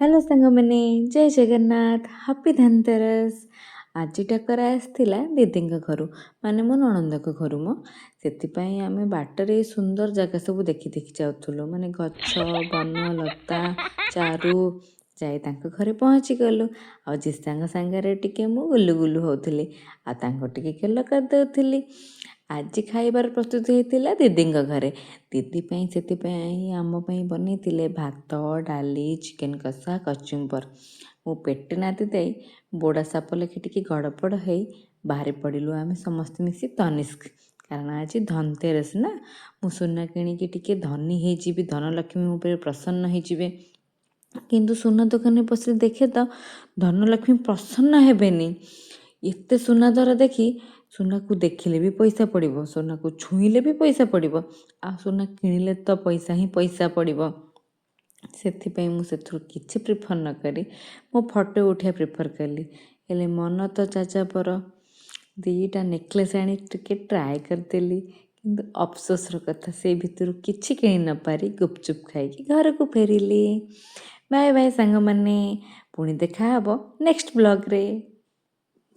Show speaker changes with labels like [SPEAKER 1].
[SPEAKER 1] Hello ସାଙ୍ଗମାନେ, ଜୟ Jagannath, happy Dhanteras. ଆଜି ଡାକରା ଆସିଥିଲା ଦିଦିଙ୍କ ଘରୁ, ମାନେ ମୋ ନଣନ୍ଦଙ୍କ ଘରୁ ମ। ସେଥିପାଇଁ ଆମେ ବାଟରେ ଏଇ ସୁନ୍ଦର ଜାଗା ସବୁ ଦେଖି ଦେଖି ଯାଉଥିଲୁ, ମାନେ ଗଛ, ବନ, ଲତା, ଚାରୁ। ଯାଇ ତାଙ୍କ ଘରେ ପହଞ୍ଚିଗଲୁ। ଆଉ ଜିସାଙ୍କ ସାଙ୍ଗରେ ଟିକେ ମୁଁ ଗୁଲୁ ଗୁଲୁ ହଉଥିଲି, ଆଉ ତାଙ୍କୁ ଟିକେ ଗେଲ କରିଦେଉଥିଲି। ଆଜି ଖାଇବାର ପ୍ରସ୍ତୁତି ହେଇଥିଲା ଦିଦିଙ୍କ ଘରେ। ଦିଦି ପାଇଁ ସେଥିପାଇଁ ଆମ ପାଇଁ ବନେଇଥିଲେ ଭାତ, ଡାଲି, ଚିକେନ କଷା, କଚୁମ୍ବର। ମୁଁ ପେଟେ ନାତି ଦେଇ ବୋଡ଼ା ସାପ ଲେଖି ଟିକେ ଗଡ଼ପଡ଼ ହେଇ ବାହାରି ପଡ଼ିଲୁ ଆମେ ସମସ୍ତେ ମିଶି ତନିଷ୍କ। କାରଣ ଆଜି ଧନତେରସ୍ ନା, ମୁଁ ସୁନା କିଣିକି ଟିକେ ଧନୀ ହେଇଯିବି, ଧନଲକ୍ଷ୍ମୀ ମୋ ଉପରେ ପ୍ରସନ୍ନ ହେଇଯିବେ। କିନ୍ତୁ ସୁନା ଦୋକାନରେ ପଶିଲେ ଦେଖେ ତ ଧନଲକ୍ଷ୍ମୀ ପ୍ରସନ୍ନ ହେବେନି। ଏତେ ସୁନା ଦର ଦେଖି ସୁନାକୁ ଦେଖିଲେ ବି ପଇସା ପଡ଼ିବ, ସୁନାକୁ ଛୁଇଁଲେ ବି ପଇସା ପଡ଼ିବ, ଆଉ ସୁନା କିଣିଲେ ତ ପଇସା ହିଁ ପଇସା ପଡ଼ିବ। ସେଥିପାଇଁ ମୁଁ ସେଥିରୁ କିଛି ପ୍ରିଫର ନ କରି ମୋ ଫଟୋ ଉଠାଇବା ପ୍ରିଫର କଲି। ହେଲେ ମନ ତ ଯାଯାବର, ଦୁଇଟା ନେକଲେସ୍ ଆଣି ଟିକେ ଟ୍ରାଏ କରିଦେଲି। କିନ୍ତୁ ଅଫସୋସର କଥା, ସେଇ ଭିତରୁ କିଛି କିଣି ନ ପାରି ଗୁପଚୁପ୍ ଖାଇକି ଘରକୁ ଫେରିଲି। ବାଏ ବାଏ ସାଙ୍ଗମାନେ, ପୁଣି ଦେଖା ହେବ ନେକ୍ସଟ ବ୍ଲଗ୍ରେ।